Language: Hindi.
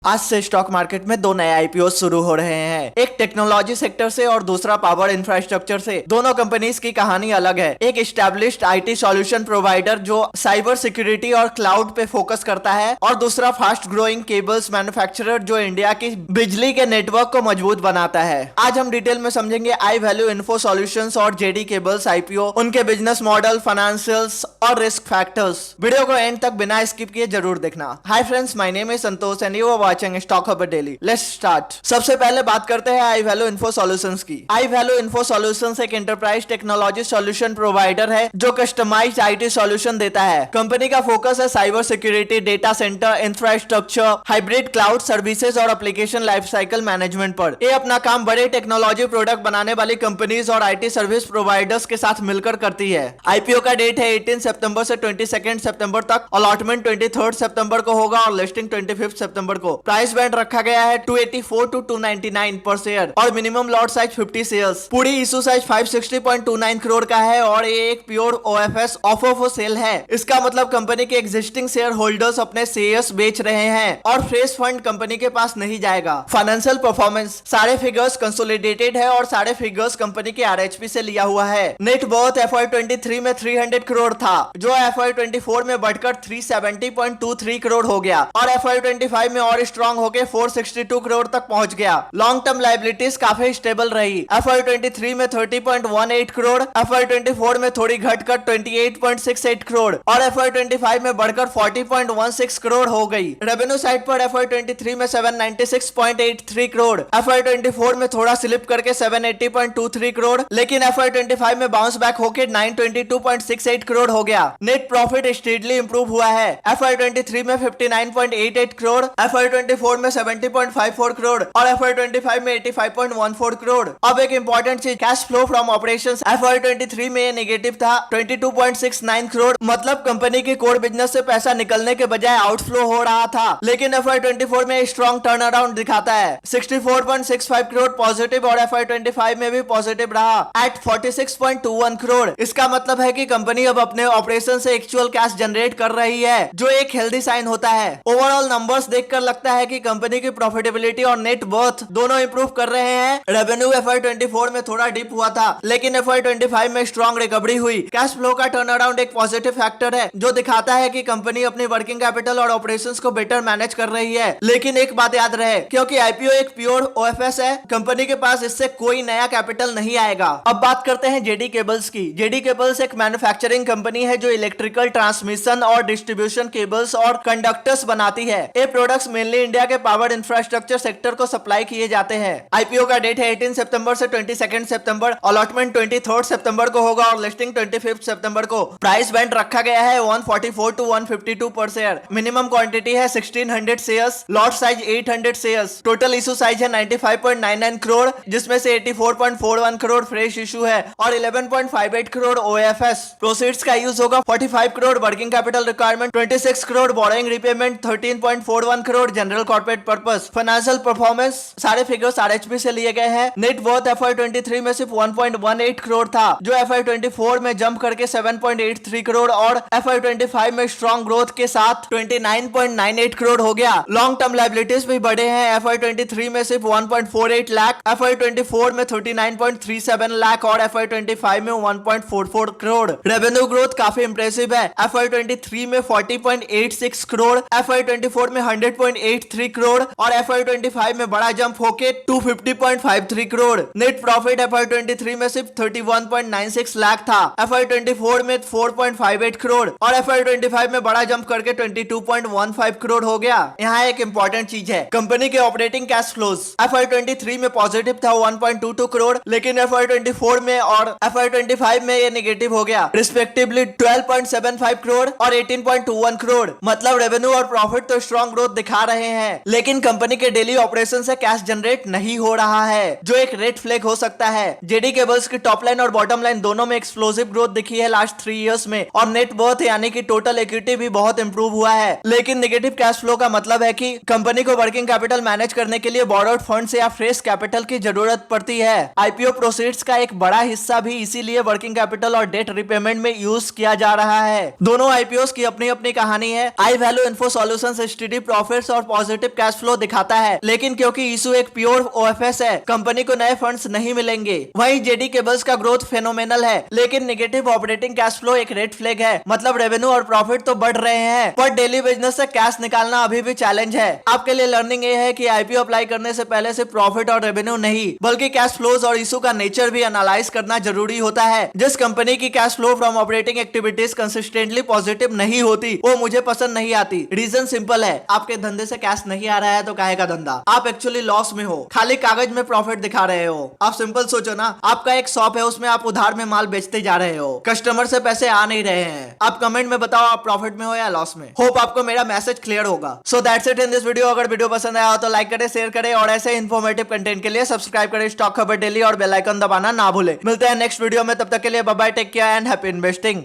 आज से स्टॉक मार्केट में दो नए आईपीओ शुरू हो रहे हैं, एक टेक्नोलॉजी सेक्टर से और दूसरा पावर इंफ्रास्ट्रक्चर से। दोनों कंपनीज की कहानी अलग है। एक एस्टैब्लिश्ड आईटी सॉल्यूशन प्रोवाइडर जो साइबर सिक्योरिटी और क्लाउड पे फोकस करता है, और दूसरा फास्ट ग्रोइंग केबल्स मैन्युफैक्चरर जो इंडिया की बिजली के नेटवर्क को मजबूत बनाता है। आज हम डिटेल में समझेंगे आई वैल्यू इन्फो सॉल्यूशंस और जेडी केबल्स आईपीओ, उनके बिजनेस मॉडल, फाइनेंशियल्स और रिस्क फैक्टर्स। वीडियो को एंड तक बिना स्किप किए जरूर देखना। Hi friends, my name is Santosh and you are watching stock hubber daily. Let's start. सबसे पहले बात करते हैं आई वैल्यू इन्फो सॉल्यूशंस की। आई वैल्यू इन्फो सॉल्यूशंस एक एंटरप्राइज टेक्नोलॉजी सॉल्यूशन प्रोवाइडर है जो कस्टमाइज्ड आईटी सॉल्यूशन देता है। कंपनी का फोकस है cyber security, data centre, infrastructure, hybrid cloud services और एप्लीकेशन लाइफसाइकिल मैनेजमेंट पर। ये अपना काम बड़े टेक्नोलॉजी प्रोडक्ट बनाने वाली कंपनीज और आईटी सर्विस प्रोवाइडर्स के साथ मिलकर करती है। आईपीओ का डेट है 18 सितंबर से 22 सितंबर तक। अलॉटमेंट 23 सितंबर को होगा और लिस्टिंग 25 सितंबर को। प्राइस बैंड रखा गया है 284 टू 299 पर शेयर और मिनिमम लॉट साइज 50 शेयर्स। पूरी इशू साइज 560.29 करोड़ का है और ये एक pure OFS offer for sale है। इसका मतलब कंपनी के एग्जिस्टिंग शेयर होल्डर्स अपने शेयर्स बेच रहे हैं और फ्रेश फंड कंपनी के पास नहीं जाएगा। फाइनेंशियल परफॉर्मेंस, सारे फिगर्स कंसोलिडेटेड है और सारे फिगर्स कंपनी के आरएचपी से लिया हुआ है। नेट वर्थ FY23 में 300 करोड़ था जो FY24 में बढ़कर 370.23 करोड़ हो गया और FY25 में और स्ट्रॉन्ग होके 462 करोड़ तक पहुंच गया। लॉन्ग टर्म लायबिलिटीज काफी स्टेबल रही। FY23 में 30.18 करोड़, FY24 में थोड़ी घटकर 28.68 करोड़ और FY25 में बढ़कर 40.16 करोड़ हो गई। रेवेन्यू साइड पर FY23 में 796.83 करोड़, FY24 में थोड़ा स्लिप करके 780.23 करोड़, लेकिन FY25 में बाउंस बैक होके 922.68 करोड़ हो गया। नेट प्रॉफिट स्टेडली इंप्रूव हुआ है। FY23 में 59.88 करोड़, FY24 में 70.54 करोड़ और FY25 में 85.14 करोड़। अब एक इंपॉर्टेंट चीज, cash flow from operations FY23 में नेगेटिव था 22.69 करोड़। मतलब कंपनी के कोर बिजनेस से पैसा निकलने के बजाय आउटफ्लो हो रहा था, लेकिन FY24 में स्ट्रॉन्ग टर्न अराउंड दिखाता है 64.65 करोड़ पॉजिटिव और FY25 में भी पॉजिटिव रहा एट 46.21 करोड़। इसका मतलब है कि कंपनी अब अपने ऑपरेशन से एक्चुअल कैश जनरेट कर रही है, जो एक हेल्दी साइन होता है। ओवरऑल नंबर्स देखकर लगता है कि कंपनी की प्रॉफिटेबिलिटी और नेट वर्थ दोनों इंप्रूव कर रहे हैं। रेवेन्यू FY24 में थोड़ा डिप हुआ था, लेकिन FY25 में स्ट्रॉन्ग रिकवरी हुई। कैश फ्लो का टर्न अराउंड एक पॉजिटिव फैक्टर है जो दिखाता है कि कंपनी अपनी वर्किंग कैपिटल और ऑपरेशंस को बेटर मैनेज कर रही है। लेकिन एक बात याद रहे, क्योंकि आईपीओ एक प्योर ओएफएस है, कंपनी के पास इससे कोई नया कैपिटल नहीं आएगा। अब बात करते हैं जेडी केबल्स की। जेडी केबल्स एक मैन्युफैक्चरिंग कंपनी है जो इलेक्ट्रिकल ट्रांसमिशन और डिस्ट्रीब्यूशन केबल्स और कंडक्टर्स बनाती है। ये प्रोडक्ट्स मेनली इंडिया के पावर इंफ्रास्ट्रक्चर सेक्टर को सप्लाई किए जाते हैं। आईपीओ का डेट है 18 सितंबर से 22 सितंबर। अलॉटमेंट 23 सितंबर को होगा और लिस्टिंग 25 सितंबर को। प्राइस बैंड रखा गया है 144 टू 152 पर शेयर। मिनिमम क्वांटिटी है 1600 shares, lot size 800 shares. Total issue size है 95.99 करोड़, जिसमें से 84.41 करोड़ फ्रेश इशू है और 11.58 करोड़ ओएफएस। प्रोसीड्स का यूज होगा 45 crore working capital requirement, 26 crore borrowing repayment, 13.41 crore general corporate purpose. Financial performance, सारे फिगर्स आरएचपी से लिए गए हैं। नेट वर्थ FY23 में सिर्फ 1.18 करोड़ था जो FY24 में जंप करके 7.83 करोड़ और FY25 में स्ट्रॉन्ग ग्रोथ के साथ 29.98 करोड़ हो गया। लॉन्ग टर्म लायबिलिटीज भी बढ़े हैं। FY23 में सिर्फ 1.48 लाख, FY24 में 39.37 लाख और FY25 में 1.44 करोड़। रेवेन्यू ग्रोथ काफी इंप्रेसिव है। FY23 में 40.86 करोड़, FY24 में 100.83 करोड़ और FY25 में बड़ा जंप होके 250.53 करोड़। नेट प्रॉफिट FY23 में सिर्फ 31.96 लाख था, FY24 में 4.58 करोड़ और FY25 में बड़ा जंप करके 22.15 करोड़ हो गया। यहाँ एक इंपॉर्टेंट चीज है, कंपनी के ऑपरेटिंग कैश फ्लोज FY23 में पॉजिटिव था 1.22 करोड़, लेकिन FY24 में और FY25 में ये नेगेटिव हो गया, रिस्पेक्टिवली 12.75 करोड़ और 18.21 करोड़। मतलब रेवेन्यू और प्रॉफिट तो स्ट्रॉन्ग ग्रोथ दिखा रहे हैं, लेकिन कंपनी के डेली ऑपरेशन से कैश जनरेट नहीं हो रहा है, जो एक रेड फ्लैग हो सकता है। जेडी केबल्स की टॉप लाइन और बॉटम लाइन दोनों में एक्सप्लोसिव ग्रोथ दिखी है लास्ट 3 इयर्स में और नेट वर्थ यानी कि टोटल इक्विटी भी बहुत इंप्रूव हुआ है। लेकिन नेगेटिव कैश फ्लो का मतलब है कि कंपनी को वर्किंग कैपिटल मैनेज करने के लिए बोरोड फंड्स या फ्रेश कैपिटल की जरूरत पड़ती है। आईपीओ प्रोसीड्स का एक बड़ा हिस्सा भी इसीलिए वर्किंग कैपिटल और डेट रिपेमेंट में यूज किया जा रहा है। दोनों आईपीओ की अपनी अपनी कहानी है। I value info solutions study profits और पॉजिटिव कैश फ्लो दिखाता है, लेकिन क्योंकि इशू एक प्योर ओएफएस है, कंपनी को नए फंड्स नहीं मिलेंगे। वहीं जेडी केबल्स का ग्रोथ फेनोमेनल है, लेकिन नेगेटिव ऑपरेटिंग कैश फ्लो एक रेड फ्लैग है। मतलब रेवेन्यू और प्रॉफिट तो बढ़ रहे हैं, पर डेली बिजनेस से कैश निकालना अभी भी चैलेंज है। आपके लिए लर्निंग ये है कि आईपीओ अप्लाई करने से पहले सिर्फ प्रॉफिट और रेवेन्यू नहीं, बल्कि कैश फ्लोज और इशू का नेचर भी एनालाइज करना जरूरी होता है। जिस कंपनी की cash flow from operating activities consistently positive नहीं होती, वो मुझे पसंद नहीं आती। रीजन सिंपल है, आपके धंधे से कैश नहीं आ रहा है तो काहे का धंधा? आप एक्चुअली लॉस में हो, खाली कागज में प्रॉफिट दिखा रहे हो। आप सिंपल सोचो ना, आपका एक शॉप है, उसमें आप उधार में माल बेचते जा रहे हो, कस्टमर से पैसे आ नहीं रहे हैं। आप कमेंट में बताओ आप प्रॉफिट में हो या लॉस में। होप आपको मेरा मैसेज क्लियर होगा। So that's it in this video. अगर वीडियो पसंद आया हो तो लाइक करें, शेयर करें और ऐसे इन्फॉर्मेटिव कंटेंट के लिए सब्सक्राइब करें स्टॉक खबर डेली और बेल आइकन दबाना ना भूले। मिलते हैं नेक्स्ट वीडियो में, तब तक के लिए bye bye, take care and happy investing.